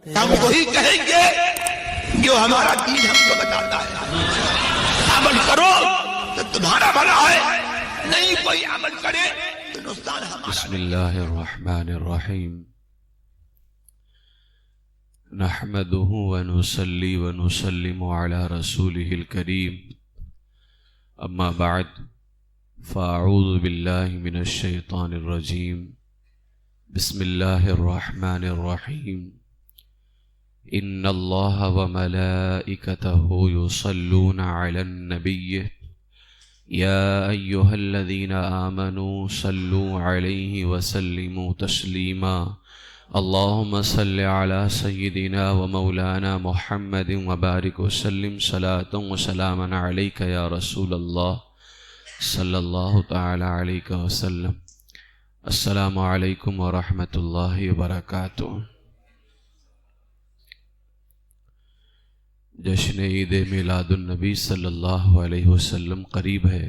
ہم وہی کہیں گے جو ہمارا دین ہم کو بتاتا ہے. عمل کرو تو تمہارا بھلا ہے، نہیں کوئی عمل کرے تو نقصان ہمارا. بسم اللہ الرحمن الرحیم. نحمده ونصلي ونسلم على رسوله الكريم. اما بعد فاعوذ باللہ من الشیطان الرجیم. بسم اللہ الرحمن الرحیم. ان اللہ وملائکته یصلون علی النبی یا ایہا الذین آمنوا صلوا علیہ وسلموا تسلیما. اللہم صل علی سیدنا ومولانا محمد وبارک وسلم صلاۃ وسلاما علیک یا رسول اللہ صلی اللہ تعالی علیہ وسلم. السلام علیکم ورحمۃ اللہ وبرکاتہ. جشن عید میلاد النبی صلی اللہ علیہ وسلم قریب ہے،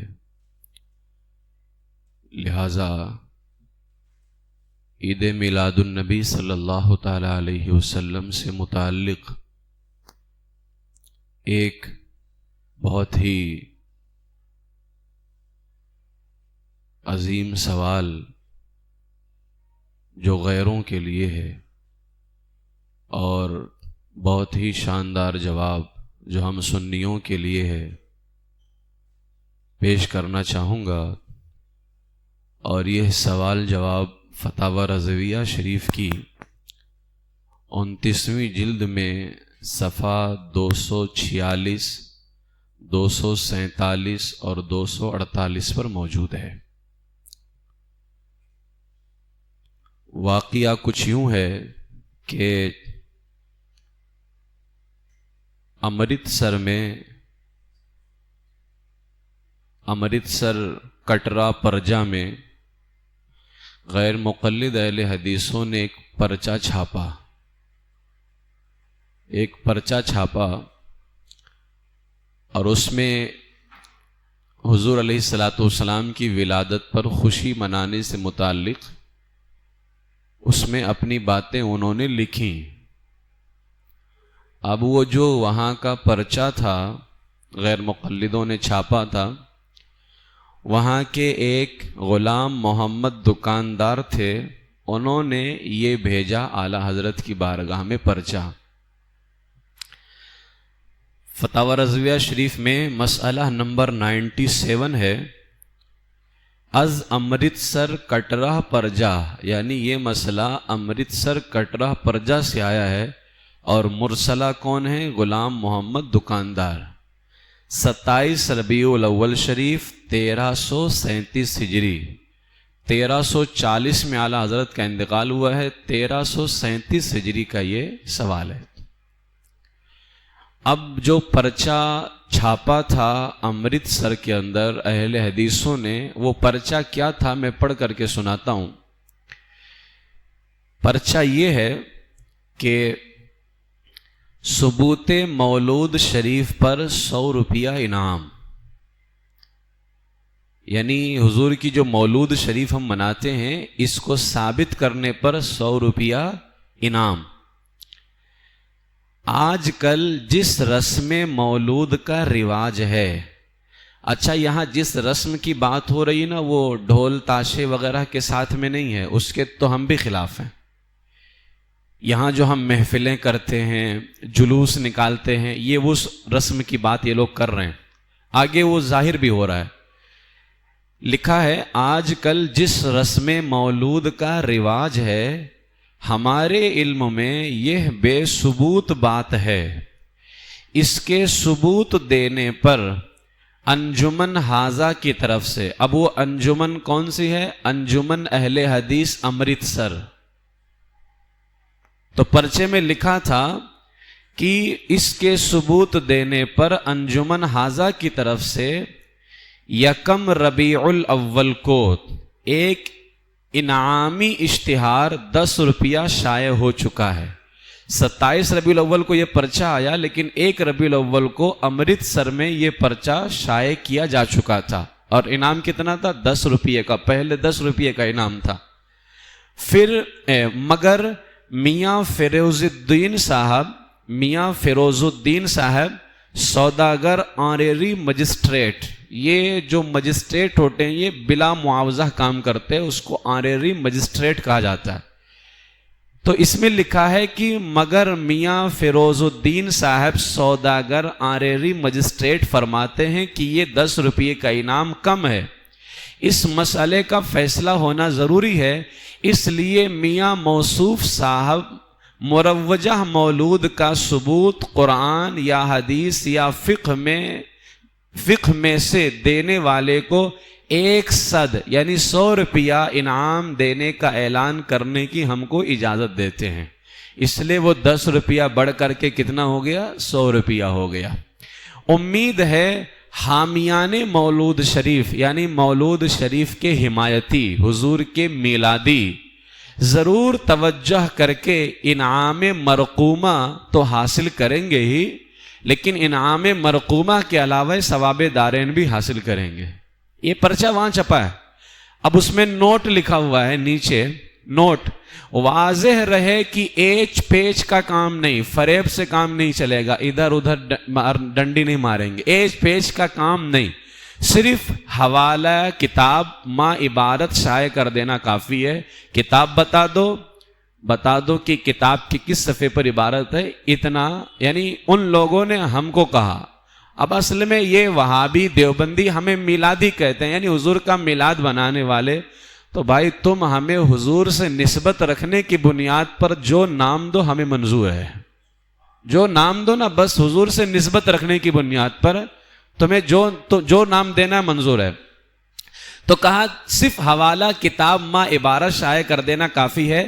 لہذا عید میلاد النبی صلی اللہ تعالی علیہ وسلم سے متعلق ایک بہت ہی عظیم سوال جو غیروں کے لیے ہے، اور بہت ہی شاندار جواب جو ہم سنیوں کے لیے ہے، پیش کرنا چاہوں گا. اور یہ سوال جواب فتاوی رضویہ شریف کی 29ویں جلد میں صفحہ 246، 247 اور 248 پر موجود ہے. واقعہ کچھ یوں ہے کہ امرتسر کٹرا پرجا میں غیر مقلد اہل حدیثوں نے ایک پرچہ چھاپا اور اس میں حضور علیہ الصلاۃ والسلام کی ولادت پر خوشی منانے سے متعلق اس میں اپنی باتیں انہوں نے لکھی. اب وہ جو وہاں کا پرچہ تھا غیر مقلدوں نے چھاپا تھا، وہاں کے ایک غلام محمد دکاندار تھے، انہوں نے یہ بھیجا اعلی حضرت کی بارگاہ میں پرچہ. فتاوی رضویہ شریف میں مسئلہ نمبر 97 ہے، از امرتسر کٹرا پرجا، یعنی یہ مسئلہ امرتسر کٹرا پرجا سے آیا ہے، اور مرسلہ کون ہے؟ غلام محمد دکاندار. 27 ربیع الاول شریف 1337 ہجری، 1340 میں اعلیٰ حضرت کا انتقال ہوا ہے، 1337 ہجری کا یہ سوال ہے. اب جو پرچہ چھاپا تھا امرتسر کے اندر اہل حدیثوں نے، وہ پرچہ کیا تھا میں پڑھ کر کے سناتا ہوں. پرچہ یہ ہے کہ ثبوت مولود شریف پر 100 روپیہ انعام، یعنی حضور کی جو مولود شریف ہم مناتے ہیں اس کو ثابت کرنے پر 100 روپیہ انعام. آج کل جس رسم مولود کا رواج ہے، اچھا یہاں جس رسم کی بات ہو رہی ہے نا، وہ ڈھول تاشے وغیرہ کے ساتھ میں نہیں ہے، اس کے تو ہم بھی خلاف ہیں. یہاں جو ہم محفلیں کرتے ہیں، جلوس نکالتے ہیں، یہ اس رسم کی بات یہ لوگ کر رہے ہیں، آگے وہ ظاہر بھی ہو رہا ہے. لکھا ہے آج کل جس رسم مولود کا رواج ہے، ہمارے علم میں یہ بے ثبوت بات ہے. اس کے ثبوت دینے پر انجمن حاضہ کی طرف سے، اب وہ انجمن کون سی ہے؟ انجمن اہل حدیث امرتسر. تو پرچے میں لکھا تھا کہ اس کے ثبوت دینے پر انجمن حاضہ کی طرف سے 1 ربیع الاول کو ایک انعامی اشتہار 10 روپیہ شائع ہو چکا ہے. 27 ربیع الاول کو یہ پرچہ آیا، لیکن 1 ربیع الاول کو امرتسر میں یہ پرچہ شائع کیا جا چکا تھا، اور انعام کتنا تھا؟ 10 روپیے کا. پہلے 10 روپیے کا انعام تھا. پھر مگر میاں فیروز الدین صاحب سوداگر آنریری مجسٹریٹ، یہ جو مجسٹریٹ ہوتے ہیں یہ بلا معاوضہ کام کرتے ہیں، اس کو آنریری مجسٹریٹ کہا جاتا ہے۔ تو اس میں لکھا ہے کہ مگر میاں فیروز الدین صاحب سوداگر آنریری مجسٹریٹ فرماتے ہیں کہ یہ 10 روپے کا انعام کم ہے، اس مسئلے کا فیصلہ ہونا ضروری ہے، اس لیے میاں موصوف صاحب مروجہ مولود کا ثبوت قرآن یا حدیث یا فقہ میں سے دینے والے کو 100 یعنی 100 روپیہ انعام دینے کا اعلان کرنے کی ہم کو اجازت دیتے ہیں۔ اس لیے وہ 10 روپیہ بڑھ کر کے کتنا ہو گیا؟ 100 روپیہ ہو گیا۔ امید ہے حامیان مولود شریف یعنی مولود شریف کے حمایتی، حضور کے میلادی ضرور توجہ کر کے انعام مرقومہ تو حاصل کریں گے ہی، لیکن انعام مرقومہ کے علاوہ ثواب دارین بھی حاصل کریں گے۔ یہ پرچہ وہاں چھپا ہے، اب اس میں نوٹ لکھا ہوا ہے نیچے، نوٹ واضح رہے کہ ایچ پیچ کا کام نہیں، فریب سے کام نہیں چلے گا، ادھر ادھر ڈنڈی نہیں ماریں گے، ایچ پیچ کا کام نہیں، صرف حوالہ کتاب ما عبارت شائع کر دینا کافی ہے۔ کتاب بتا دو کہ کتاب کی کس صفحے پر عبارت ہے، اتنا یعنی ان لوگوں نے ہم کو کہا۔ اب اصل میں یہ وہابی دیوبندی ہمیں میلادی کہتے ہیں، یعنی حضور کا میلاد بنانے والے، تو بھائی تم ہمیں حضور سے نسبت رکھنے کی بنیاد پر جو نام دو ہمیں منظور ہے، جو نام دو نا، بس حضور سے نسبت رکھنے کی بنیاد پر تمہیں جو نام دینا منظور ہے۔ تو کہا صرف حوالہ کتاب ما عبارت شائع کر دینا کافی ہے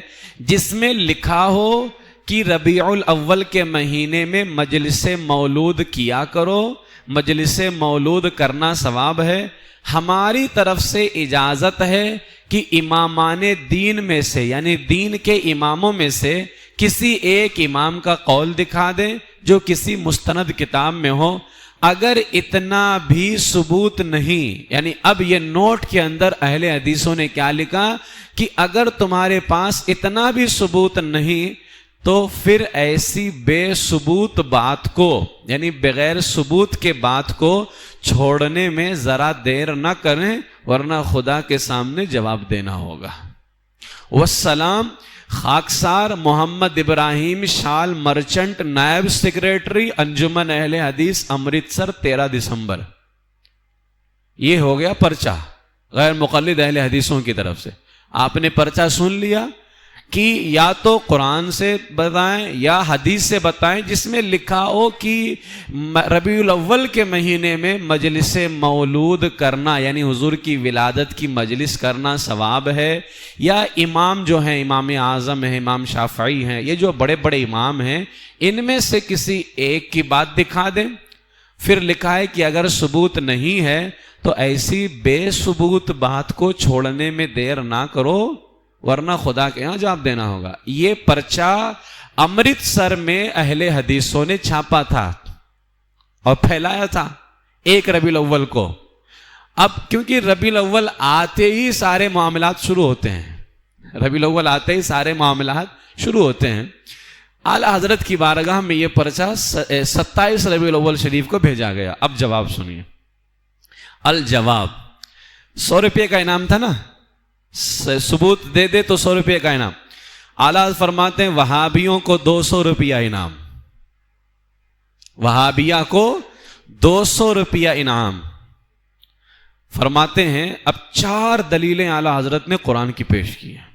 جس میں لکھا ہو کہ ربیع الاول کے مہینے میں مجلس مولود کیا کرو، مجلس مولود کرنا ثواب ہے، ہماری طرف سے اجازت ہے کہ امامان دین میں سے یعنی دین کے اماموں میں سے کسی ایک امام کا قول دکھا دیں جو کسی مستند کتاب میں ہو۔ اگر اتنا بھی ثبوت نہیں، یعنی اب یہ نوٹ کے اندر اہل حدیثوں نے کیا لکھا کہ اگر تمہارے پاس اتنا بھی ثبوت نہیں تو پھر ایسی بے ثبوت بات کو یعنی بغیر ثبوت کے بات کو چھوڑنے میں ذرا دیر نہ کریں ورنہ خدا کے سامنے جواب دینا ہوگا۔ والسلام، خاکسار محمد ابراہیم شال مرچنٹ، نائب سیکریٹری انجمن اہل حدیث امرتسر، 13 دسمبر۔ یہ ہو گیا پرچہ غیر مقلد اہل حدیثوں کی طرف سے۔ آپ نے پرچہ سن لیا کہ یا تو قرآن سے بتائیں یا حدیث سے بتائیں جس میں لکھا ہو کہ ربیع الاول کے مہینے میں مجلس مولود کرنا یعنی حضور کی ولادت کی مجلس کرنا ثواب ہے، یا امام جو ہیں، امام اعظم ہیں، امام شافعی ہیں، یہ جو بڑے بڑے امام ہیں ان میں سے کسی ایک کی بات دکھا دیں۔ پھر لکھا ہے کہ اگر ثبوت نہیں ہے تو ایسی بے ثبوت بات کو چھوڑنے میں دیر نہ کرو ورنہ خدا کے یہاں جواب دینا ہوگا۔ یہ پرچہ امرتسر میں اہل حدیثوں نے چھاپا تھا اور پھیلایا تھا 1 ربیع الاول کو۔ اب کیونکہ ربیع الاول آتے ہی سارے معاملات شروع ہوتے ہیں، ربیع الاول آتے ہی سارے معاملات شروع ہوتے ہیں، اعلیٰ حضرت کی بارگاہ میں یہ پرچہ 27 ربیع الاول شریف کو بھیجا گیا۔ اب جواب سنیے۔ الجواب، 100 روپے کا انعام تھا نا، ثبوت دے دے تو 100 روپے کا انعام۔ اعلیٰ فرماتے ہیں وہابیوں کو 200 روپیہ انعام، وہابیہ کو 200 روپیہ انعام۔ فرماتے ہیں اب 4 دلیلیں اعلیٰ حضرت نے قرآن کی پیش کی ہیں،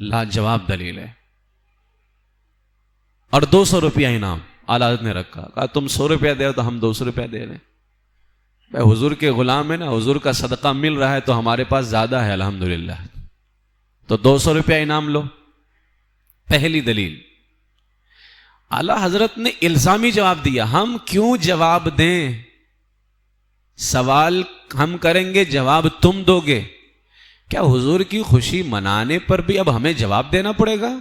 لاجواب دلیل ہے، اور 200 روپیہ انعام اعلیٰ حضرت نے رکھا۔ کہا تم 100 روپیہ دے تو ہم 200 روپیہ دے رہے ہیں، بھائی حضور کے غلام ہے نا، حضور کا صدقہ مل رہا ہے تو ہمارے پاس زیادہ ہے الحمدللہ، تو 200 روپیہ انعام لو۔ پہلی دلیل، اعلیٰ حضرت نے الزامی جواب دیا، ہم کیوں جواب دیں، سوال ہم کریں گے جواب تم دو گے، کیا حضور کی خوشی منانے پر بھی اب ہمیں جواب دینا پڑے گا؟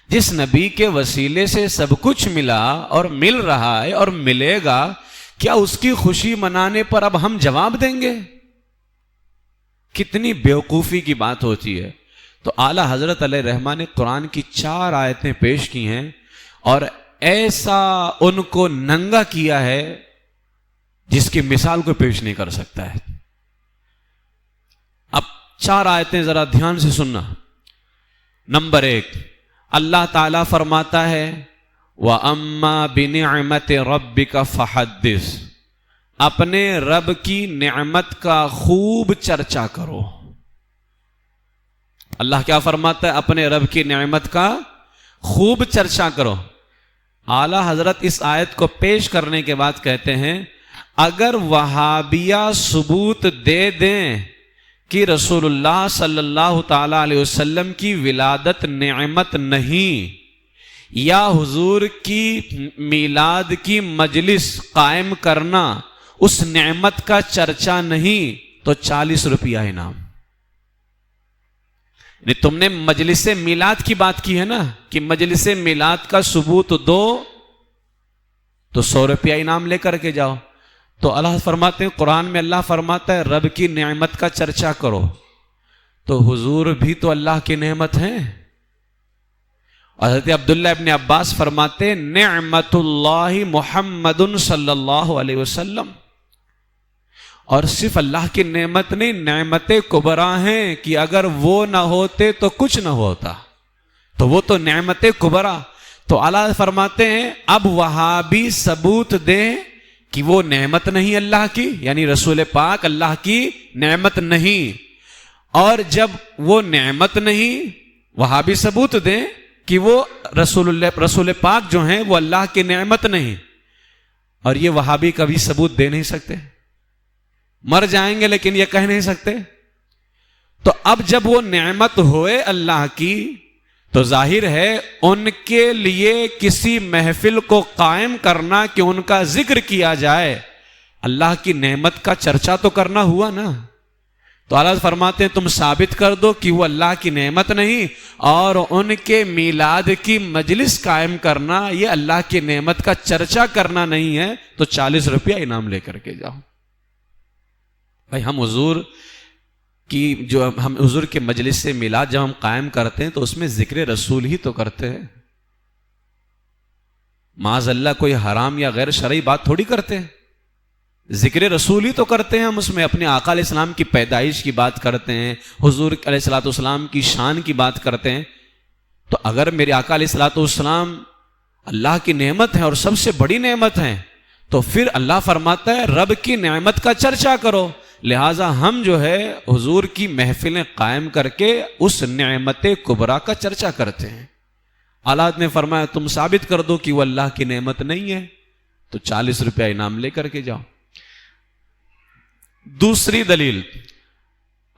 جس نبی کے وسیلے سے سب کچھ ملا اور مل رہا ہے اور ملے گا، کیا اس کی خوشی منانے پر اب ہم جواب دیں گے؟ کتنی بیوقوفی کی بات ہوتی ہے۔ تو اعلیٰ حضرت علیہ رحمٰ نے قرآن کی 4 آیتیں پیش کی ہیں اور ایسا ان کو ننگا کیا ہے جس کی مثال کو پیش نہیں کر سکتا ہے. اب 4 آیتیں ذرا دھیان سے سننا. نمبر 1، اللہ تعالیٰ فرماتا ہے وَأَمَّا بِنِعْمَةِ رَبِّكَ فَحَدِّثْ، اپنے رب کی نعمت کا خوب چرچا کرو. اللہ کیا فرماتا ہے؟ اپنے رب کی نعمت کا خوب چرچا کرو. اعلیٰ حضرت اس آیت کو پیش کرنے کے بعد کہتے ہیں اگر وہابیہ ثبوت دے دیں کہ رسول اللہ صلی اللہ تعالی علیہ وسلم کی ولادت نعمت نہیں یا حضور کی میلاد کی مجلس قائم کرنا اس نعمت کا چرچا نہیں تو 40 روپیہ انعام. تم نے مجلس میلاد کی بات کی ہے نا کہ مجلس میلاد کا ثبوت دو تو 100 روپیہ انعام لے کر کے جاؤ. تو اللہ فرماتے ہیں قرآن میں اللہ فرماتا ہے رب کی نعمت کا چرچا کرو. تو حضور بھی تو اللہ کی نعمت ہیں. حضرت عبداللہ ابن عباس فرماتے نعمت اللہ محمد صلی اللہ علیہ وسلم. اور صرف اللہ کی نعمت نہیں، نعمت کبریٰ ہیں کہ اگر وہ نہ ہوتے تو کچھ نہ ہوتا، تو وہ تو نعمت کبریٰ. تو اللہ فرماتے ہیں اب وہابی ثبوت دیں کہ وہ نعمت نہیں اللہ کی، یعنی رسول پاک اللہ کی نعمت نہیں. اور جب وہ نعمت نہیں وہابی ثبوت دیں کہ وہ رسول پاک جو ہیں وہ اللہ کی نعمت نہیں. اور یہ وہابی کبھی ثبوت دے نہیں سکتے، مر جائیں گے لیکن یہ کہہ نہیں سکتے. تو اب جب وہ نعمت ہوئے اللہ کی تو ظاہر ہے ان کے لیے کسی محفل کو قائم کرنا کہ ان کا ذکر کیا جائے، اللہ کی نعمت کا چرچا تو کرنا ہوا نا. تو اللہ فرماتے ہیں تم ثابت کر دو کہ وہ اللہ کی نعمت نہیں اور ان کے میلاد کی مجلس قائم کرنا یہ اللہ کی نعمت کا چرچا کرنا نہیں ہے تو 40 روپیہ انعام لے کر کے جاؤ. بھائی ہم حضور کے مجلس سے میلاد جب ہم قائم کرتے ہیں تو اس میں ذکر رسول ہی تو کرتے ہیں. معاذ اللہ کوئی حرام یا غیر شرعی بات تھوڑی کرتے ہیں، ذکر رسول ہی تو کرتے ہیں. ہم اس میں اپنے آقا علیہ السلام کی پیدائش کی بات کرتے ہیں، حضور علیہ الصلوۃ والسلام کی شان کی بات کرتے ہیں. تو اگر میرے آقا علیہ الصلوۃ والسلام اللہ کی نعمت ہیں اور سب سے بڑی نعمت ہیں تو پھر اللہ فرماتا ہے رب کی نعمت کا چرچا کرو. لہٰذا ہم جو ہے حضور کی محفلیں قائم کر کے اس نعمت کبریٰ کا چرچا کرتے ہیں. اللہ نے فرمایا تم ثابت کر دو کہ وہ اللہ کی نعمت نہیں ہے تو 40 روپیہ انعام لے کر کے جاؤ. دوسری دلیل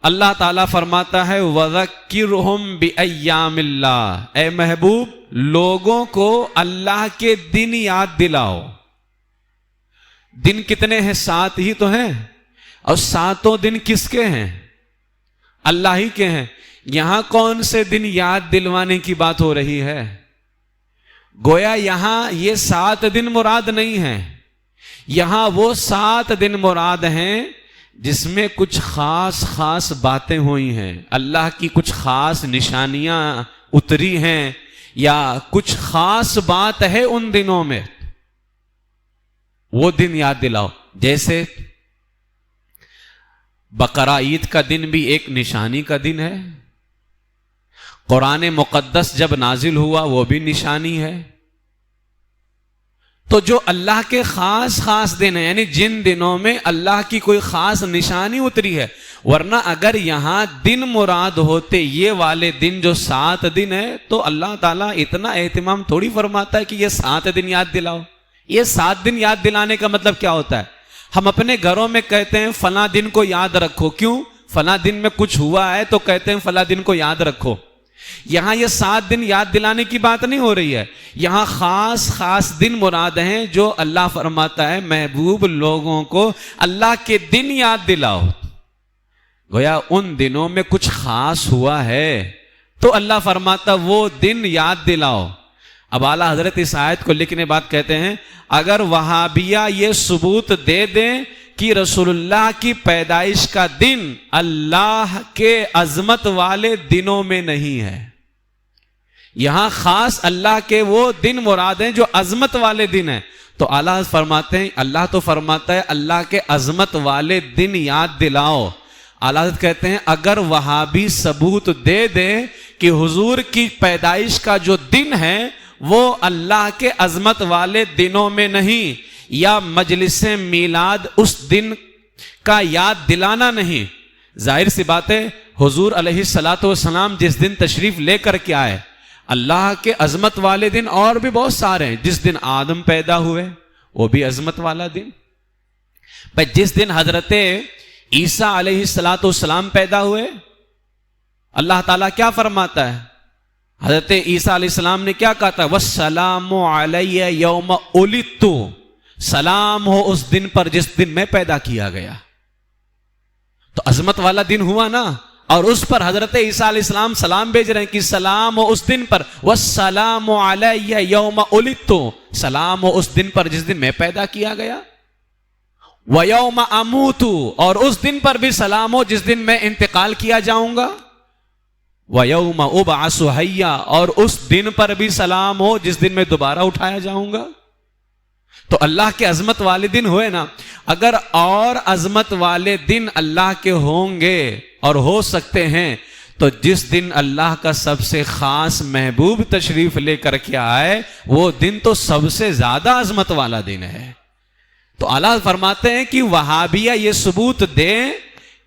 اللہ تعالیٰ فرماتا ہے وَذَكِّرْهُمْ بِأَيَّامِ اللَّهِ، اے محبوب لوگوں کو اللہ کے دن یاد دلاؤ. دن کتنے ہیں؟ 7 ہی تو ہیں، اور 7 دن کس کے ہیں؟ اللہ ہی کے ہیں. یہاں کون سے دن یاد دلوانے کی بات ہو رہی ہے؟ گویا یہاں یہ 7 دن مراد نہیں ہیں، یہاں وہ 7 دن مراد ہیں جس میں کچھ خاص باتیں ہوئی ہیں، اللہ کی کچھ خاص نشانیاں اتری ہیں یا کچھ خاص بات ہے ان دنوں میں، وہ دن یاد دلاؤ. جیسے بقرہ عید کا دن بھی ایک نشانی کا دن ہے، قرآن مقدس جب نازل ہوا وہ بھی نشانی ہے. تو جو اللہ کے خاص دن ہیں، یعنی جن دنوں میں اللہ کی کوئی خاص نشانی اتری ہے. ورنہ اگر یہاں دن مراد ہوتے یہ والے دن جو 7 دن ہے تو اللہ تعالیٰ اتنا اہتمام تھوڑی فرماتا ہے کہ یہ 7 دن یاد دلاؤ. یہ 7 دن یاد دلانے کا مطلب کیا ہوتا ہے؟ ہم اپنے گھروں میں کہتے ہیں فلاں دن کو یاد رکھو. کیوں؟ فلاں دن میں کچھ ہوا ہے تو کہتے ہیں فلاں دن کو یاد رکھو. یہاں یہ 7 دن یاد دلانے کی بات نہیں ہو رہی ہے، یہاں خاص دن مراد ہیں جو اللہ فرماتا ہے محبوب لوگوں کو اللہ کے دن یاد دلاؤ. گویا ان دنوں میں کچھ خاص ہوا ہے تو اللہ فرماتا وہ دن یاد دلاؤ. اب اعلیٰ حضرت اس آیت کو لکھنے بعد کہتے ہیں اگر وہابیہ یہ ثبوت دے دیں کہ رسول اللہ کی پیدائش کا دن اللہ کے عظمت والے دنوں میں نہیں ہے. یہاں خاص اللہ کے وہ دن مراد ہیں جو عظمت والے دن ہیں. تو اعلیٰ فرماتے ہیں، اللہ تو فرماتا ہے اللہ کے عظمت والے دن یاد دلاؤ. اعلیٰ کہتے ہیں اگر وہابی ثبوت دے دے کہ حضور کی پیدائش کا جو دن ہے وہ اللہ کے عظمت والے دنوں میں نہیں، یا مجلس میلاد اس دن کا یاد دلانا نہیں، ظاہر سی بات ہے حضور علیہ الصلاۃ والسلام جس دن تشریف لے کر کے آئے، اللہ کے عظمت والے دن اور بھی بہت سارے ہیں. جس دن آدم پیدا ہوئے وہ بھی عظمت والا دن. جس دن حضرت عیسیٰ علیہ الصلاۃ والسلام پیدا ہوئے، اللہ تعالیٰ کیا فرماتا ہے؟ حضرت عیسیٰ علیہ السلام نے کیا کہا تھا؟ وَالسَّلَامُ عَلَيَّ يَوْمَ أُولِدتُّ، سلام ہو اس دن پر جس دن میں پیدا کیا گیا. تو عظمت والا دن ہوا نا، اور اس پر حضرت عیسیٰ علیہ السلام سلام بھیج رہے ہیں کہ سلام ہو اس دن پر. وَالسَّلَامُ عَلَيَّ يَوْمَ أُولِدتُّ، سلام ہو اس دن پر جس دن میں پیدا کیا گیا. وَيَوْمَ أَمُوتُ، اور اس دن پر بھی سلام ہو جس دن میں انتقال کیا جاؤں گا. وَيَوْمَ أُبْعَثُ حَيًّا، اور اس دن پر بھی سلام ہو جس دن میں دوبارہ اٹھایا جاؤں گا. تو اللہ کے عظمت والے دن ہوئے نا. اگر اور عظمت والے دن اللہ کے ہوں گے اور ہو سکتے ہیں تو جس دن اللہ کا سب سے خاص محبوب تشریف لے کر کے آئے وہ دن تو سب سے زیادہ عظمت والا دن ہے. تو اعلیٰ فرماتے ہیں کہ وہابیہ یہ ثبوت دیں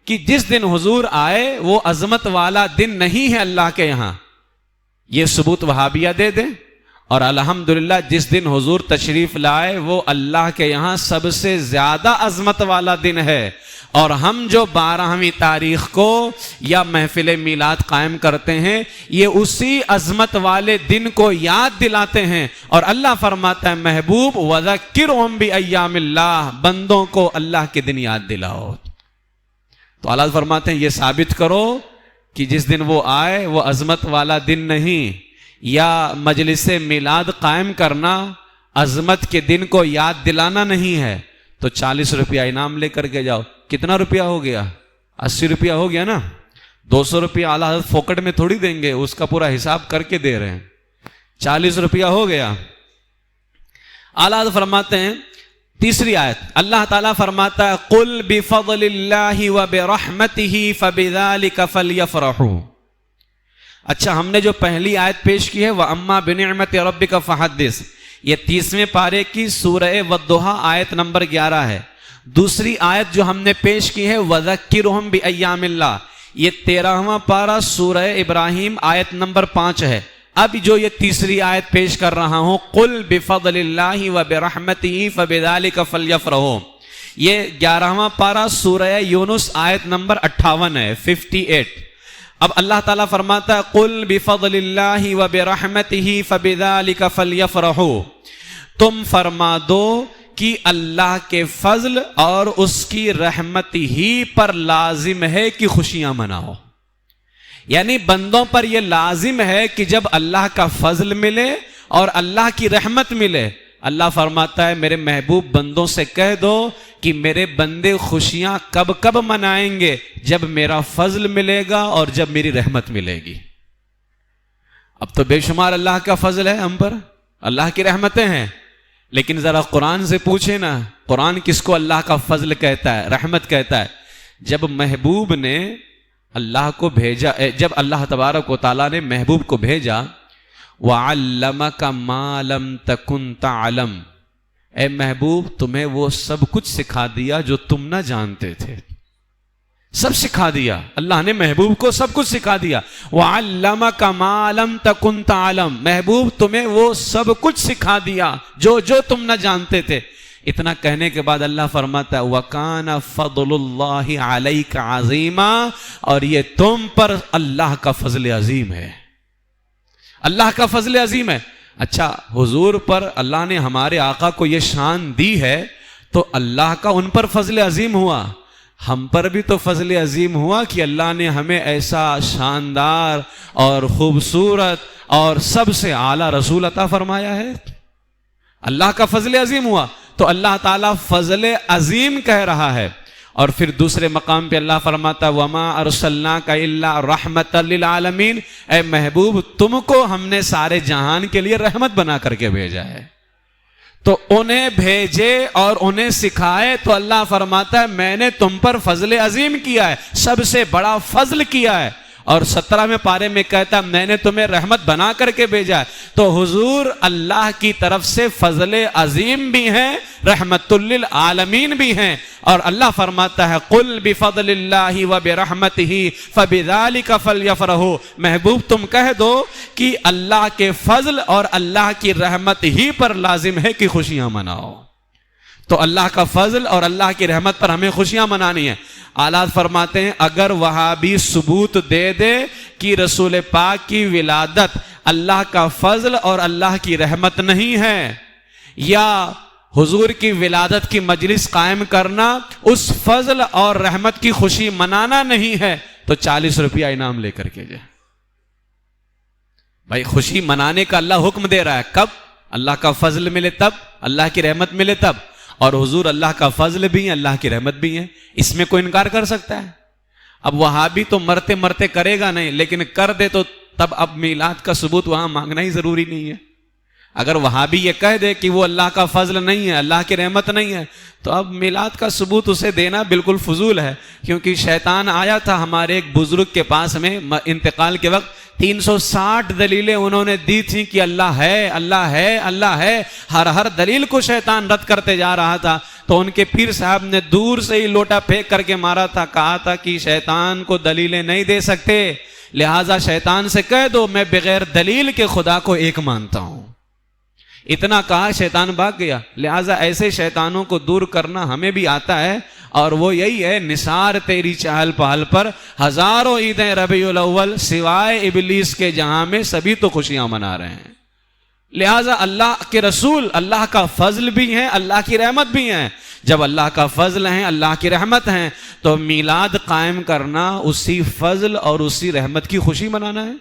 کہ جس دن حضور آئے وہ عظمت والا دن نہیں ہے اللہ کے یہاں. یہ ثبوت وہابیہ دے دیں، اور الحمدللہ جس دن حضور تشریف لائے وہ اللہ کے یہاں سب سے زیادہ عظمت والا دن ہے. اور ہم جو 12ویں تاریخ کو یا محفل میلاد قائم کرتے ہیں یہ اسی عظمت والے دن کو یاد دلاتے ہیں. اور اللہ فرماتا ہے محبوب وَذَكِّرْهُمْ بِأَيَّامِ اللَّهِ، بندوں کو اللہ کے دن یاد دلاؤ. تو اللہ فرماتے ہیں یہ ثابت کرو کہ جس دن وہ آئے وہ عظمت والا دن نہیں، یا مجلس میلاد قائم کرنا عظمت کے دن کو یاد دلانا نہیں ہے. تو 40 روپیہ انعام لے کر کے جاؤ. کتنا روپیہ ہو گیا؟ 80 روپیہ ہو گیا نا. 200 روپیہ اعلیٰ حضرت فوکٹ میں تھوڑی دیں گے، اس کا پورا حساب کر کے دے رہے ہیں. 40 روپیہ ہو گیا. اعلیٰ حضرت فرماتے ہیں تیسری آیت، اللہ تعالیٰ فرماتا ہے قُلْ بِفَضْلِ اللَّهِ وَبِرَحْمَتِهِ فَبِذَلِكَ فَلْيَفْرَحُوا. اچھا، ہم نے جو پہلی آیت پیش کی ہے وَأَمَّا بِنِعْمَةِ رَبِّكَ فَحَدِّثْ، یہ 30ویں پارے کی سورہ وَالضُّحَىٰ آیت نمبر 11 ہے. دوسری آیت جو ہم نے پیش کی ہے وَذَكِّرْهُمْ بِأَيَّامِ اللَّهِ، یہ 13واں پارہ سورہ ابراہیم آیت نمبر 5 ہے. اب جو یہ تیسری آیت پیش کر رہا ہوں قُلْ بِفَضْلِ اللَّهِ وَبِرَحْمَتِهِ فَبِذَلِكَ فَلْيَفْرَحُوا، یہ 11واں پارہ سورہ یونس آیت نمبر 58 ہے، 58. اب اللہ تعالیٰ فرماتا ہے قُلْ بِفَضْلِ اللَّهِ وَبِرَحْمَتِهِ فَبِذَلِكَ فَلْيَفْرَحُوا، تم فرما دو کہ اللہ کے فضل اور اس کی رحمت ہی پر لازم ہے کہ خوشیاں مناؤ. یعنی بندوں پر یہ لازم ہے کہ جب اللہ کا فضل ملے اور اللہ کی رحمت ملے. اللہ فرماتا ہے میرے محبوب بندوں سے کہہ دو کہ میرے بندے خوشیاں کب کب منائیں گے؟ جب میرا فضل ملے گا اور جب میری رحمت ملے گی. اب تو بے شمار اللہ کا فضل ہے ہم پر، اللہ کی رحمتیں ہیں، لیکن ذرا قرآن سے پوچھیں نا، قرآن کس کو اللہ کا فضل کہتا ہے، رحمت کہتا ہے؟ جب محبوب نے اللہ کو بھیجا، جب اللہ تبارک و تعالیٰ نے محبوب کو بھیجا وَعَلَّمَكَ مَا لَمْ تَكُنْ تَعْلَمْ، اے محبوب تمہیں وہ سب کچھ سکھا دیا جو تم نہ جانتے تھے. سب سکھا دیا، اللہ نے محبوب کو سب کچھ سکھا دیا. وَعَلَّمَكَ مَا لَمْ تَكُنْ تَعْلَمْ، محبوب تمہیں وہ سب کچھ سکھا دیا جو تم نہ جانتے تھے. اتنا کہنے کے بعد اللہ فرماتا ہے وَكَانَ فَضْلُ اللَّهِ عَلَيْكَ عَظِيمًا، اور یہ تم پر اللہ کا فضل عظیم ہے، اللہ کا فضل عظیم ہے. اچھا، حضور پر اللہ نے ہمارے آقا کو یہ شان دی ہے تو اللہ کا ان پر فضل عظیم ہوا، ہم پر بھی تو فضل عظیم ہوا کہ اللہ نے ہمیں ایسا شاندار اور خوبصورت اور سب سے اعلیٰ رسول عطا فرمایا ہے. اللہ کا فضل عظیم ہوا. تو اللہ تعالیٰ فضل عظیم کہہ رہا ہے. اور پھر دوسرے مقام پہ اللہ فرماتا وما ارسلناک الا رحمتا للعالمین، اے محبوب تم کو ہم نے سارے جہان کے لیے رحمت بنا کر کے بھیجا ہے. تو انہیں بھیجے اور انہیں سکھائے تو اللہ فرماتا ہے میں نے تم پر فضل عظیم کیا ہے، سب سے بڑا فضل کیا ہے. اور 17ویں پارے میں کہتا میں نے تمہیں رحمت بنا کر کے بھیجا ہے. تو حضور اللہ کی طرف سے فضل عظیم بھی ہیں، رحمت للعالمین بھی ہیں. اور اللہ فرماتا ہے قل بفضل اللہ وبرحمتہ فبذلک فلیفرحوا، محبوب تم کہہ دو کہ اللہ کے فضل اور اللہ کی رحمت ہی پر لازم ہے کہ خوشیاں مناؤ. تو اللہ کا فضل اور اللہ کی رحمت پر ہمیں خوشیاں منانی ہیں. آلات فرماتے ہیں اگر وہابی ثبوت دے دے کہ رسول پاک کی ولادت اللہ کا فضل اور اللہ کی رحمت نہیں ہے، یا حضور کی ولادت کی مجلس قائم کرنا اس فضل اور رحمت کی خوشی منانا نہیں ہے، تو 40 روپیہ انعام لے کر کے جائے. بھائی خوشی منانے کا اللہ حکم دے رہا ہے، کب؟ اللہ کا فضل ملے تب، اللہ کی رحمت ملے تب. اور حضور اللہ کا فضل بھی ہے، اللہ کی رحمت بھی ہے، اس میں کوئی انکار کر سکتا ہے؟ اب وہابی تو مرتے مرتے کرے گا نہیں، لیکن کر دے تو تب اب میلاد کا ثبوت وہاں مانگنا ہی ضروری نہیں ہے. اگر وہابی یہ کہہ دے کہ وہ اللہ کا فضل نہیں ہے، اللہ کی رحمت نہیں ہے، تو اب میلاد کا ثبوت اسے دینا بالکل فضول ہے. کیونکہ شیطان آیا تھا ہمارے ایک بزرگ کے پاس میں انتقال کے وقت، 360 دلیلیں انہوں نے دی تھیں کہ اللہ ہے اللہ ہے اللہ ہے. ہر دلیل کو شیطان رد کرتے جا رہا تھا. تو ان کے پیر صاحب نے دور سے ہی لوٹا پھینک کر کے مارا تھا، کہا تھا کہ شیطان کو دلیلیں نہیں دے سکتے، لہٰذا شیطان سے کہہ دو میں بغیر دلیل کے خدا کو ایک مانتا ہوں. اتنا کہا شیطان بھاگ گیا. لہٰذا ایسے شیطانوں کو دور کرنا ہمیں بھی آتا ہے، اور وہ یہی ہے نثار تیری چہل پہل پر ہزاروں عیدیں ربیع الاول سوائے ابلیس کے جہاں میں سبھی تو خوشیاں منا رہے ہیں. لہٰذا اللہ کے رسول اللہ کا فضل بھی ہیں، اللہ کی رحمت بھی ہیں. جب اللہ کا فضل ہے، اللہ کی رحمت ہیں، تو میلاد قائم کرنا اسی فضل اور اسی رحمت کی خوشی منانا ہے.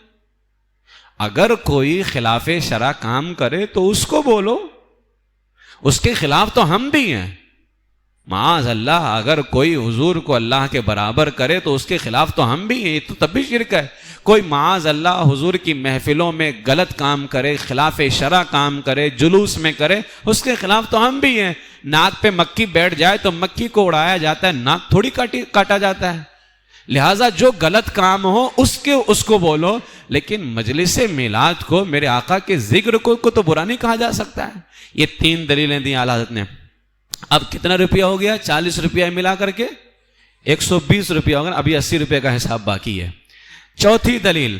اگر کوئی خلاف شرع کام کرے تو اس کو بولو، اس کے خلاف تو ہم بھی ہیں. معاذ اللہ اگر کوئی حضور کو اللہ کے برابر کرے تو اس کے خلاف تو ہم بھی ہیں، تو تب بھی شرک ہے. کوئی معاذ اللہ حضور کی محفلوں میں غلط کام کرے، خلاف شرع کام کرے، جلوس میں کرے، اس کے خلاف تو ہم بھی ہیں. ناک پہ مکھی بیٹھ جائے تو مکھی کو اڑایا جاتا ہے، ناک تھوڑی کاٹا جاتا ہے. لہٰذا جو غلط کام ہو اس کو بولو، لیکن مجلس میلاد کو، میرے آقا کے ذکر کو تو برا نہیں کہا جا سکتا ہے. یہ 3 دلیلیں دی اعلیٰ حضرت نے. اب کتنا روپیہ ہو گیا؟ 40 روپیہ ملا کر کے 120 روپیہ ہو گیا. ابھی 80 روپے کا حساب باقی ہے. چوتھی دلیل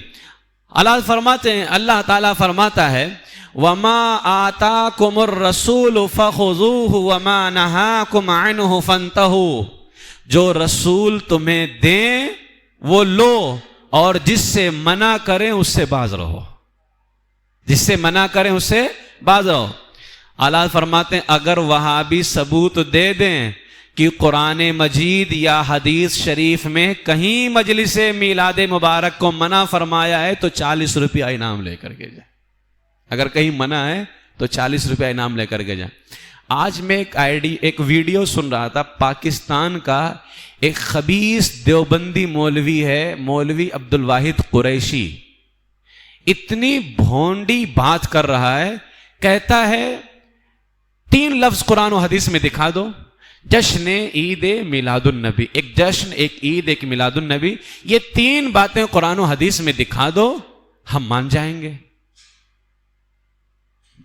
اللہ فرماتے ہیں، اللہ تعالیٰ فرماتا ہے وَمَا آتَاكُمُ الرَّسُولُ فَخُذُوهُ وَمَا نَهَاكُمْ عَنْهُ فَانْتَهُوا، جو رسول تمہیں دیں وہ لو، اور جس سے منع کریں اس سے باز رہو. جس سے منع کریں اس سے باز رہو. اللہ فرماتے ہیں اگر وہابی ثبوت دے دیں کہ قرآن مجید یا حدیث شریف میں کہیں مجلس میلاد مبارک کو منع فرمایا ہے تو 40 روپیہ انعام لے کر کے جائیں. اگر کہیں منع ہے تو 40 روپیہ انعام لے کر کے جائیں. آج میں ایک ویڈیو سن رہا تھا، پاکستان کا ایک خبیث دیوبندی مولوی ہے، مولوی عبد الواحد قریشی. اتنی بھونڈی بات کر رہا ہے، کہتا ہے 3 لفظ قرآن و حدیث میں دکھا دو، جشن عید میلاد النبی، ایک جشن ایک عید ایک میلاد النبی، یہ 3 باتیں قرآن و حدیث میں دکھا دو ہم مان جائیں گے.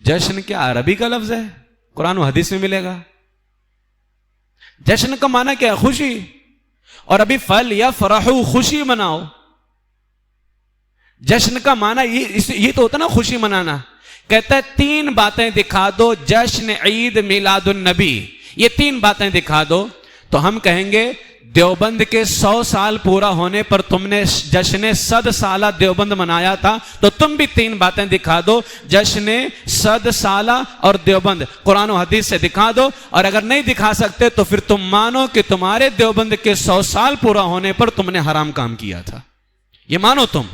جشن کیا عربی کا لفظ ہے؟ قرآن و حدیث میں ملے گا. جشن کا معنی کیا ہے؟ خوشی. اور ابھی فَلْيَفْرَحُوا، خوشی مناؤ. جشن کا معنی یہ تو ہوتا نا خوشی منانا. کہتا ہے 3 باتیں دکھا دو، جشن عید میلاد النبی، یہ 3 باتیں دکھا دو. تو ہم کہیں گے دیوبند کے 100 سال پورا ہونے پر تم نے جشن 100 سالہ دیوبند منایا تھا، تو تم بھی 3 باتیں دکھا دو، جشن 100 سالہ اور دیوبند، قرآن و حدیث سے دکھا دو. اور اگر نہیں دکھا سکتے تو پھر تم مانو کہ تمہارے دیوبند کے 100 سال پورا ہونے پر تم نے حرام کام کیا تھا. یہ مانو تم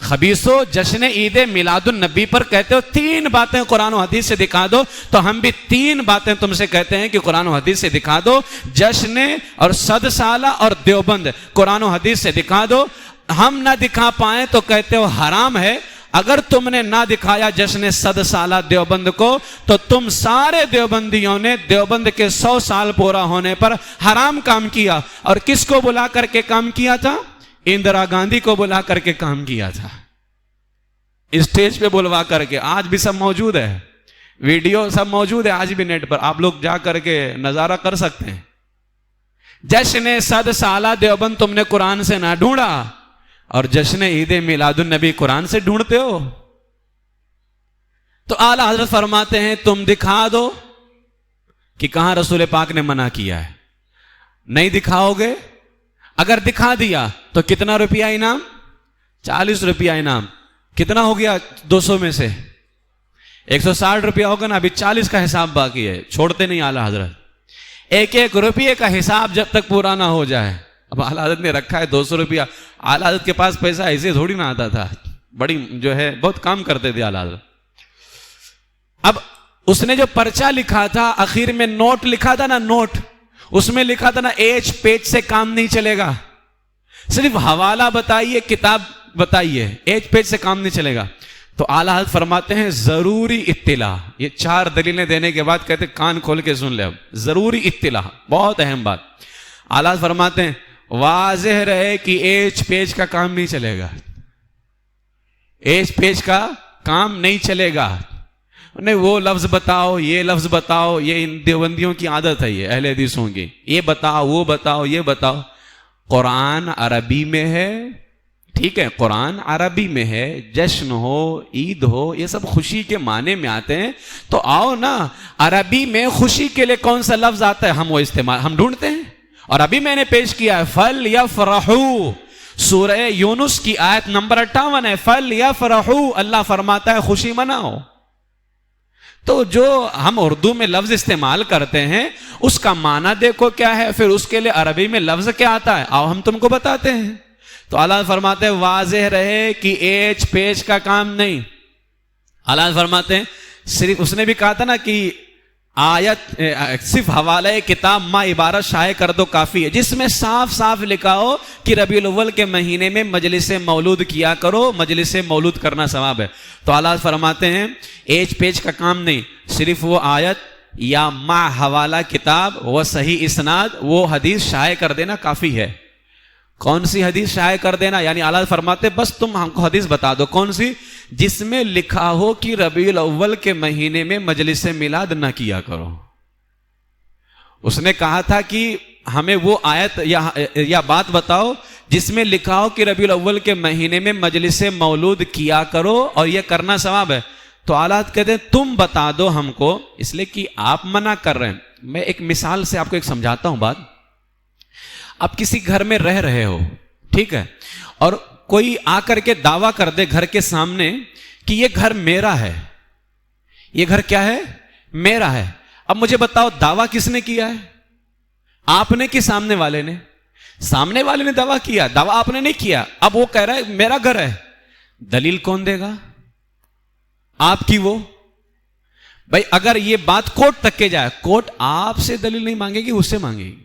خبیثو جشن عید میلاد النبی پر کہتے ہو 3 باتیں قرآن و حدیث سے دکھا دو، تو ہم بھی 3 باتیں تم سے کہتے ہیں کہ قرآن و حدیث سے دکھا دو، جشن اور 100 سالہ اور دیوبند قرآن و حدیث سے دکھا دو۔ ہم نہ دکھا پائیں تو کہتے ہو حرام ہے۔ اگر تم نے نہ دکھایا جشن 100 سالہ دیوبند کو، تو تم سارے دیوبندیوں نے دیوبند کے 100 سال پورا ہونے پر حرام کام کیا۔ اور کس کو بلا کر کے کام کیا تھا؟ اندرا گاندھی کو بلا کر کے کام کیا تھا، اسٹیج پہ بلوا کر کے۔ آج بھی سب موجود ہے، ویڈیو سب موجود ہے آج بھی نیٹ پر، آپ لوگ جا کر کے نظارہ کر سکتے ہیں۔ جشن 100 سالہ دیوبند تم نے قرآن سے نہ ڈھونڈا، اور جشن عید میلاد النبی قرآن سے ڈھونڈتے ہو۔ تو اعلیٰ حضرت فرماتے ہیں تم دکھا دو کہ کہاں رسول پاک نے منع کیا ہے۔ نہیں دکھاؤ گے، اگر دکھا دیا تو کتنا روپیہ انعام؟ 40 روپیہ انعام۔ کتنا ہو گیا 200 میں سے؟ 160 روپیہ ہوگا نا، ابھی 40 کا حساب باقی ہے، چھوڑتے نہیں اعلیٰ حضرت۔ ایک ایک روپیے کا حساب جب تک پورا نہ ہو جائے۔ اب اعلیٰ حضرت نے رکھا ہے 200 روپیہ۔ اعلیٰ حضرت کے پاس پیسہ ایسے تھوڑی نہ آتا تھا، بڑی جو ہے بہت کام کرتے تھے اعلیٰ حضرت۔ اب اس نے جو پرچہ لکھا تھا، آخر میں نوٹ لکھا تھا نا، نوٹ، اس میں لکھا تھا نا ایج پیج سے کام نہیں چلے گا، صرف حوالہ بتائیے، کتاب بتائیے، ایج پیج سے کام نہیں چلے گا۔ تو اعلیٰ حضرت فرماتے ہیں ضروری اطلاع، یہ 4 دلیلیں دینے کے بعد کہتے ہیں کان کھول کے سن لے، اب ضروری اطلاع، بہت اہم بات۔ اعلیٰ حضرت فرماتے ہیں واضح رہے کہ ایج پیج کا کام نہیں چلے گا، ایج پیج کا کام نہیں چلے گا، نہیں وہ لفظ بتاؤ، یہ لفظ بتاؤ، یہ ان دیوبندیوں کی عادت ہے، یہ اہل حدیثوں کی، یہ بتاؤ، وہ بتاؤ، یہ بتاؤ۔ قرآن عربی میں ہے، ٹھیک ہے، قرآن عربی میں ہے، جشن ہو، عید ہو، یہ سب خوشی کے معنی میں آتے ہیں، تو آؤ نا عربی میں خوشی کے لیے کون سا لفظ آتا ہے ہم وہ استعمال، ہم ڈھونڈتے ہیں۔ اور ابھی میں نے پیش کیا ہے فَلْيَفْرَحُوا، سورہ یونس کی آیت نمبر 58 ہے، فَلْيَفْرَحُوا، اللہ فرماتا ہے خوشی مناؤ۔ تو جو ہم اردو میں لفظ استعمال کرتے ہیں اس کا معنی دیکھو کیا ہے، پھر اس کے لیے عربی میں لفظ کیا آتا ہے، آؤ ہم تم کو بتاتے ہیں۔ تو اللہ فرماتے ہیں واضح رہے کہ ایج پیج کا کام نہیں۔ اللہ فرماتے ہیں صرف، اس نے بھی کہا تھا نا کہ آیت صرف حوالہ کتاب ما عبارت شائع کر دو کافی ہے، جس میں صاف صاف لکھا ہو کہ ربیع الاول کے مہینے میں مجلس مولود کیا کرو، مجلس مولود کرنا ثواب ہے۔ تو اللہ فرماتے ہیں ایج پیج کا کام نہیں، صرف وہ آیت یا ما حوالہ کتاب وہ صحیح اسناد وہ حدیث شائع کر دینا کافی ہے۔ کون سی حدیث شائع کر دینا؟ یعنی اللہ فرماتے بس تم ہم کو حدیث بتا دو، کون سی؟ جس میں لکھا ہو کہ ربیع الاول کے مہینے میں مجلس میلاد نہ کیا کرو۔ اس نے کہا تھا کہ ہمیں وہ آیت یا بات بتاؤ جس میں لکھا ہو کہ ربیع الاول کے مہینے میں مجلس مولود کیا کرو اور یہ کرنا ثواب ہے۔ تو اعلیٰ کہتے ہیں تم بتا دو ہم کو، اس لیے کہ آپ منع کر رہے ہیں۔ میں ایک مثال سے آپ کو ایک سمجھاتا ہوں بات۔ آپ کسی گھر میں رہ رہے ہو، ٹھیک ہے، اور کوئی آ کر کے دعویٰ کر دے گھر کے سامنے کہ یہ گھر میرا ہے، یہ گھر کیا ہے؟ میرا ہے۔ اب مجھے بتاؤ دعویٰ کس نے کیا ہے؟ آپ نے کہ سامنے والے نے؟ سامنے والے نے دعویٰ کیا، دعویٰ آپ نے نہیں کیا۔ اب وہ کہہ رہا ہے میرا گھر ہے، دلیل کون دے گا؟ آپ کی وہ بھائی، اگر یہ بات کورٹ تک کے جائے، کورٹ آپ سے دلیل نہیں مانگے گی، اس سے مانگے گی۔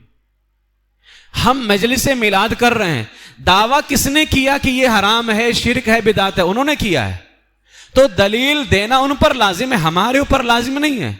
ہم مجلس میلاد کر رہے ہیں، دعویٰ کس نے کیا کہ یہ حرام ہے، شرک ہے، بدعت ہے؟ انہوں نے کیا ہے، تو دلیل دینا ان پر لازم ہے، ہمارے اوپر لازم نہیں ہے۔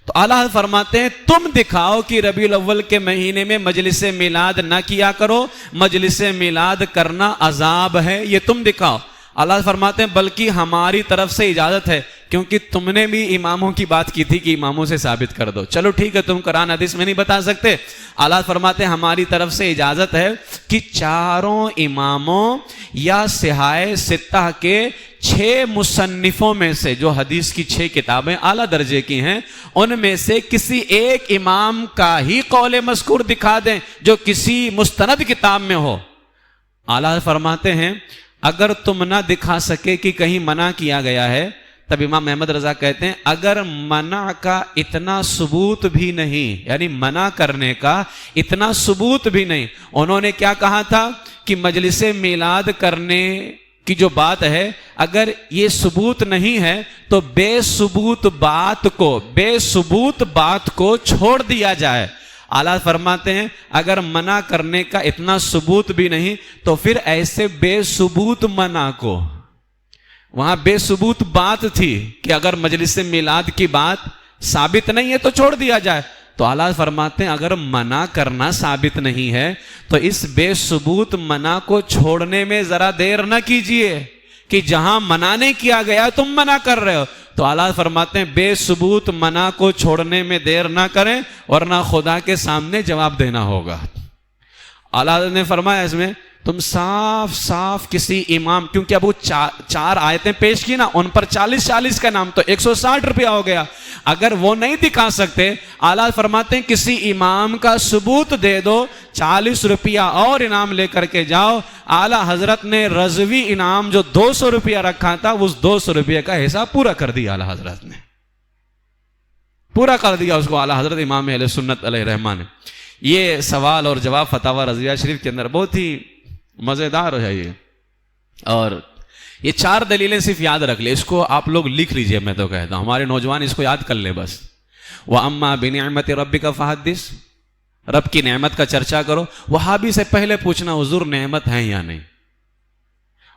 تو اعلیٰ فرماتے ہیں تم دکھاؤ کہ ربیع الاول کے مہینے میں مجلس میلاد نہ کیا کرو، مجلس میلاد کرنا عذاب ہے، یہ تم دکھاؤ۔ اللہ فرماتے ہیں بلکہ ہماری طرف سے اجازت ہے، کیونکہ تم نے بھی اماموں کی بات کی تھی کہ اماموں سے ثابت کر دو۔ چلو ٹھیک ہے، تم قرآن حدیث میں نہیں بتا سکتے، اللہ فرماتے ہیں ہماری طرف سے اجازت ہے کہ 4 اماموں یا صحاح 6 کے 6 مصنفوں میں سے، جو حدیث کی 6 کتابیں اعلیٰ درجے کی ہیں، ان میں سے کسی ایک امام کا ہی قول مذکور دکھا دیں جو کسی مستند کتاب میں ہو۔ اعلیٰ فرماتے ہیں اگر تم نہ دکھا سکے کہ کہیں منع کیا گیا ہے، تب امام احمد رضا کہتے ہیں اگر منع کا اتنا ثبوت بھی نہیں، یعنی منع کرنے کا اتنا ثبوت بھی نہیں، انہوں نے کیا کہا تھا کہ مجلس میلاد کرنے کی جو بات ہے اگر یہ ثبوت نہیں ہے تو بے ثبوت بات کو چھوڑ دیا جائے. اعلیٰ فرماتے ہیں اگر منع کرنے کا اتنا ثبوت بھی نہیں تو پھر ایسے بے ثبوت منع کو، وہاں بے ثبوت بات تھی کہ اگر مجلس میلاد کی بات ثابت نہیں ہے تو چھوڑ دیا جائے. تو اعلیٰ فرماتے ہیں اگر منع کرنا ثابت نہیں ہے تو اس بے ثبوت منع کو چھوڑنے میں ذرا دیر نہ کیجئے کہ جہاں منع نہیں کیا گیا تم منع کر رہے ہو. تو اعلیٰ فرماتے ہیں بے ثبوت منع کو چھوڑنے میں دیر نہ کریں ورنہ خدا کے سامنے جواب دینا ہوگا. اعلیٰ نے فرمایا اس میں تم صاف صاف کسی امام، کیونکہ اب وہ چار آیتیں پیش کی نا، ان پر 40 کا نام، تو 160 روپیہ ہو گیا. اگر وہ نہیں دکھا سکتے اعلیٰ فرماتے ہیں کسی امام کا ثبوت دے دو، 40 روپیہ اور انعام لے کر کے جاؤ. اعلیٰ حضرت نے رضوی انعام جو 200 روپیہ رکھا تھا اس 200 روپیہ کا حساب پورا کر دیا. اعلیٰ حضرت نے پورا کر دیا اس کو. اعلیٰ حضرت امام اہل سنت علیہ الرحمہ نے یہ سوال اور جواب فتاوی رضویہ شریف کے اندر بہت ہی مزیدار ہے یہ. اور یہ 4 دلیلیں صرف یاد رکھ لیں، اس کو آپ لوگ لکھ لیجئے. میں تو کہتا ہوں ہمارے نوجوان اس کو یاد کر لیں بس. وَأَمَّا بِنِعْمَةِ رَبِّكَ فَحَدِّثْ، رب کی نعمت کا چرچا کرو. وہابی سے پہلے پوچھنا حضور نعمت ہے یا نہیں،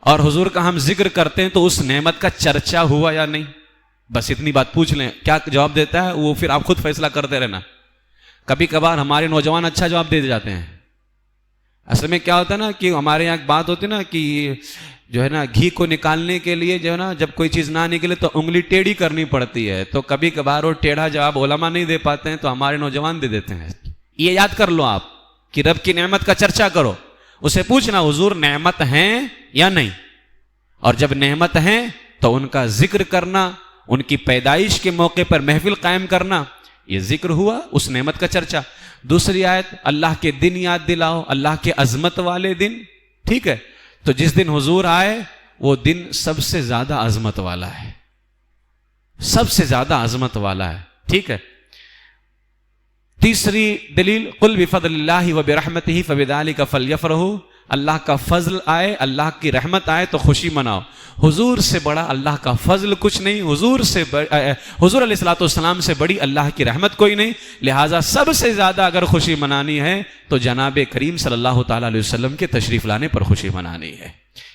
اور حضور کا ہم ذکر کرتے ہیں تو اس نعمت کا چرچا ہوا یا نہیں، بس اتنی بات پوچھ لیں. کیا جواب دیتا ہے وہ پھر آپ خود فیصلہ کرتے رہنا. کبھی کبھار ہمارے نوجوان اچھا جواب دے جاتے ہیں. اصل میں کیا ہوتا ہے نا کہ ہمارے یہاں ایک بات ہوتی ہے نا کہ جو ہے نا گھی کو نکالنے کے لیے جو ہے نا جب کوئی چیز نہ نکلے تو انگلی ٹیڑھی کرنی پڑتی ہے. تو کبھی کبھار وہ ٹیڑھا جواب علماء نہیں دے پاتے ہیں تو ہمارے نوجوان دے دیتے ہیں. یہ یاد کر لو آپ کہ رب کی نعمت کا چرچا کرو، اسے پوچھنا حضور نعمت ہیں یا نہیں، اور جب نعمت ہیں تو ان کا ذکر کرنا، ان کی پیدائش کے موقع پر محفل قائم کرنا، یہ ذکر ہوا اس نعمت کا چرچا. دوسری آیت اللہ کے دن یاد دلاؤ، اللہ کے عظمت والے دن. ٹھیک ہے، تو جس دن حضور آئے وہ دن سب سے زیادہ عظمت والا ہے، سب سے زیادہ عظمت والا ہے. ٹھیک ہے. تیسری دلیل قل بفضل اللہ وبرحمتہ فبذلک فلیفرحوا، اللہ کا فضل آئے، اللہ کی رحمت آئے تو خوشی مناؤ. حضور سے بڑا اللہ کا فضل کچھ نہیں، حضور علیہ الصلوۃ والسلام سے بڑی اللہ کی رحمت کوئی نہیں. لہٰذا سب سے زیادہ اگر خوشی منانی ہے تو جناب کریم صلی اللہ تعالیٰ علیہ وسلم کے تشریف لانے پر خوشی منانی ہے.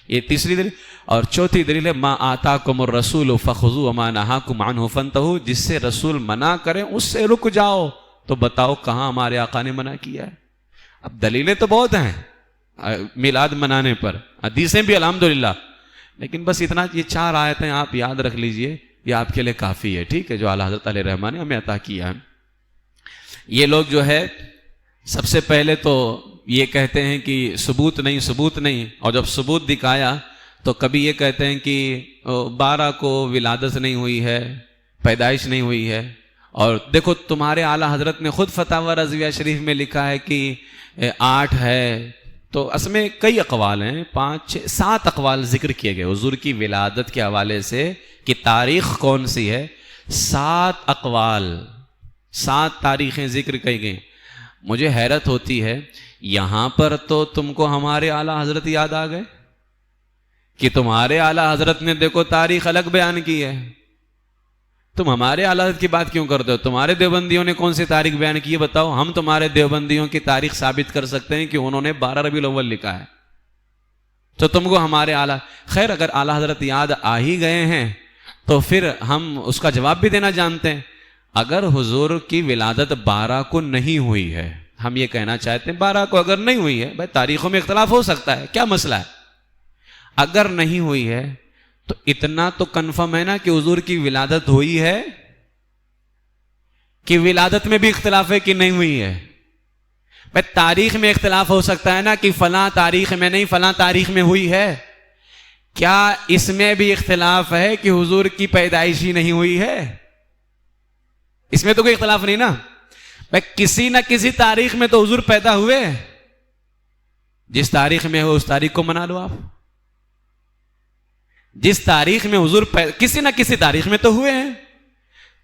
یہ تیسری دلیل. اور چوتھی دلیل ہے ما آتاکم الرسول فخذوہ وما نہاکم عنہ فانتہوا، جس سے رسول منع کریں اس سے رک جاؤ. تو بتاؤ کہاں ہمارے آقا نے منع کیا ہے؟ اب دلیلیں تو بہت ہیں میلاد منانے پر، حدیثیں بھی الحمدللہ، لیکن بس اتنا یہ 4 آیتیں آپ یاد رکھ لیجئے، یہ آپ کے لیے کافی ہے. ٹھیک ہے، جو اعلیٰ حضرت علیہ الرحمہ نے ہمیں عطا کیا ہے. یہ لوگ جو ہے سب سے پہلے تو یہ کہتے ہیں کہ ثبوت نہیں، اور جب ثبوت دکھایا تو کبھی یہ کہتے ہیں کہ 12 کو ولادت نہیں ہوئی ہے، پیدائش نہیں ہوئی ہے. اور دیکھو تمہارے اعلیٰ حضرت نے خود فتاوی رضویہ شریف میں لکھا ہے کہ 8 ہے. تو اصل میں کئی اقوال ہیں، 5 6 7 اقوال ذکر کیے گئے حضور کی ولادت کے حوالے سے کہ تاریخ کون سی ہے. 7 اقوال، 7 تاریخیں ذکر کی گئیں. مجھے حیرت ہوتی ہے یہاں پر تو تم کو ہمارے اعلیٰ حضرت یاد آ گئے کہ تمہارے اعلیٰ حضرت نے دیکھو تاریخ الگ بیان کی ہے. تم ہمارے اعلیٰ حضرت کی بات کیوں کرتے ہو؟ تمہارے دیوبندیوں نے کون سی تاریخ بیان کی ہے بتاؤ. ہم تمہارے دیوبندیوں کی تاریخ ثابت کر سکتے ہیں کہ انہوں نے 12 ربیع الاول لکھا ہے. تو تم کو ہمارے اعلیٰ، خیر اگر اعلیٰ حضرت یاد آ ہی گئے ہیں تو پھر ہم اس کا جواب بھی دینا جانتے ہیں. اگر حضور کی ولادت 12 کو نہیں ہوئی ہے، ہم یہ کہنا چاہتے ہیں 12 کو اگر نہیں ہوئی ہے، بھائی تاریخوں میں اختلاف ہو سکتا ہے، کیا مسئلہ ہے. اگر نہیں ہوئی ہے تو اتنا تو کنفرم ہے نا کہ حضور کی ولادت ہوئی ہے، کہ ولادت میں بھی اختلاف ہے کہ نہیں ہوئی ہے. بھائی تاریخ میں اختلاف ہو سکتا ہے نا کہ فلاں تاریخ میں نہیں فلاں تاریخ میں ہوئی ہے. کیا اس میں بھی اختلاف ہے کہ حضور کی پیدائش ہی نہیں ہوئی ہے؟ اس میں تو کوئی اختلاف نہیں نا. بھائی کسی نہ کسی تاریخ میں تو حضور پیدا ہوئے، جس تاریخ میں ہو اس تاریخ کو منا لو. آپ جس تاریخ میں حضور کسی نہ کسی تاریخ میں تو ہوئے ہیں.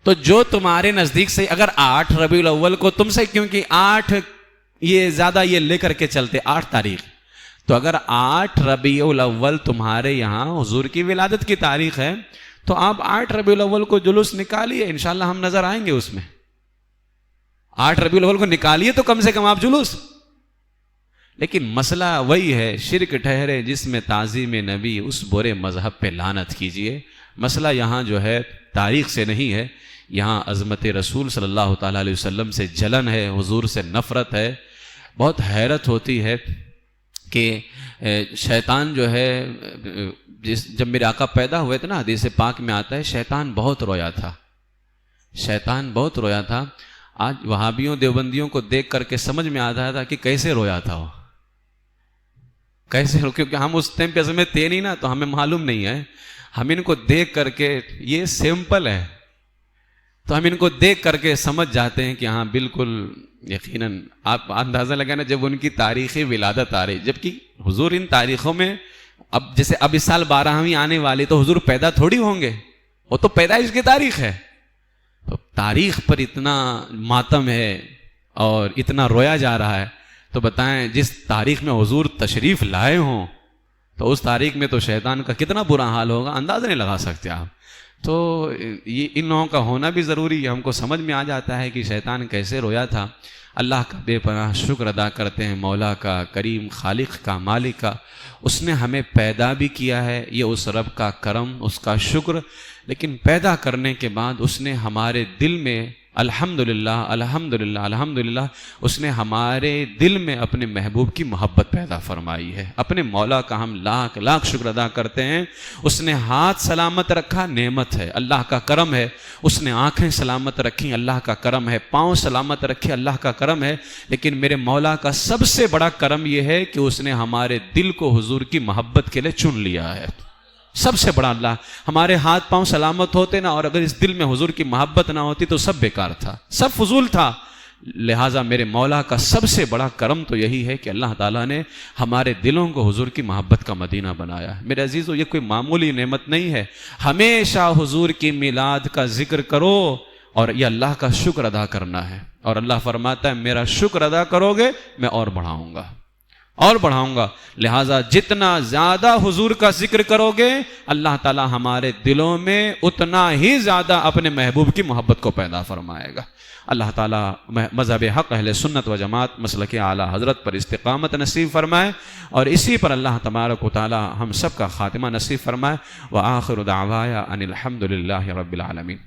تو جو تمہارے نزدیک سے اگر 8 ربیع الاول کو تم سے، کیونکہ 8 یہ زیادہ یہ لے کر کے چلتے 8 تاریخ، تو اگر 8 ربیع الاول تمہارے یہاں حضور کی ولادت کی تاریخ ہے تو آپ 8 ربیع الاول کو جلوس نکالیے، انشاءاللہ ہم نظر آئیں گے اس میں. 8 ربیع الاول کو نکالیے تو کم سے کم آپ جلوس. لیکن مسئلہ وہی ہے، شرک ٹھہرے جس میں تعظیم نبی، اس برے مذہب پہ لعنت کیجئے. مسئلہ یہاں جو ہے تاریخ سے نہیں ہے، یہاں عظمت رسول صلی اللہ تعالیٰ علیہ وسلم سے جلن ہے، حضور سے نفرت ہے. بہت حیرت ہوتی ہے کہ شیطان جو ہے جب میرے آقا پیدا ہوئے تھے نا، حدیث پاک میں آتا ہے شیطان بہت رویا تھا. شیطان بہت رویا تھا. آج وہابیوں دیوبندیوں کو دیکھ کر کے سمجھ میں آتا تھا کہ کیسے رویا تھا وہ، کیسے، کیونکہ ہم اس ٹائم پہ میں تھے نہیں نا، تو ہمیں معلوم نہیں ہے. ہم ان کو دیکھ کر کے، یہ سیمپل ہے، تو ہم ان کو دیکھ کر کے سمجھ جاتے ہیں کہ ہاں بالکل یقیناً. آپ اندازہ لگانا جب ان کی تاریخی ولادت آ رہی، جبکہ حضور ان تاریخوں میں اب جیسے اب اس سال 12ویں آنے والی، تو حضور پیدا تھوڑی ہوں گے، وہ تو پیدائش کی تاریخ ہے. تو تاریخ پر اتنا ماتم ہے اور اتنا رویا جا رہا ہے، تو بتائیں جس تاریخ میں حضور تشریف لائے ہوں تو اس تاریخ میں تو شیطان کا کتنا برا حال ہوگا، اندازہ نہیں لگا سکتے آپ. تو یہ ان لوگوں کا ہونا بھی ضروری ہے، ہم کو سمجھ میں آ جاتا ہے کہ شیطان کیسے رویا تھا. اللہ کا بے پناہ شکر ادا کرتے ہیں، مولا کا، کریم خالق کا، مالک کا. اس نے ہمیں پیدا بھی کیا ہے، یہ اس رب کا کرم، اس کا شکر. لیکن پیدا کرنے کے بعد اس نے ہمارے دل میں الحمدللہ الحمدللہ الحمدللہ اس نے ہمارے دل میں اپنے محبوب کی محبت پیدا فرمائی ہے. اپنے مولا کا ہم لاکھ لاکھ شکر ادا کرتے ہیں. اس نے ہاتھ سلامت رکھا، نعمت ہے، اللہ کا کرم ہے. اس نے آنکھیں سلامت رکھی، اللہ کا کرم ہے. پاؤں سلامت رکھے، اللہ کا کرم ہے. لیکن میرے مولا کا سب سے بڑا کرم یہ ہے کہ اس نے ہمارے دل کو حضور کی محبت کے لیے چن لیا ہے. سب سے بڑا اللہ. ہمارے ہاتھ پاؤں سلامت ہوتے نا، اور اگر اس دل میں حضور کی محبت نہ ہوتی تو سب بیکار تھا، سب فضول تھا. لہٰذا میرے مولا کا سب سے بڑا کرم تو یہی ہے کہ اللہ تعالیٰ نے ہمارے دلوں کو حضور کی محبت کا مدینہ بنایا. میرے عزیزو، یہ کوئی معمولی نعمت نہیں ہے. ہمیشہ حضور کی میلاد کا ذکر کرو اور یہ اللہ کا شکر ادا کرنا ہے. اور اللہ فرماتا ہے میرا شکر ادا کرو گے میں اور بڑھاؤں گا، اور بڑھاؤں گا. لہٰذا جتنا زیادہ حضور کا ذکر کرو گے اللہ تعالیٰ ہمارے دلوں میں اتنا ہی زیادہ اپنے محبوب کی محبت کو پیدا فرمائے گا. اللہ تعالیٰ مذہب حق اہل سنت و جماعت مسلک اعلیٰ حضرت پر استقامت نصیب فرمائے، اور اسی پر اللہ تبارک و تعالیٰ ہم سب کا خاتمہ نصیب فرمائے. وآخر دعوایا ان الحمد للہ رب العالمین.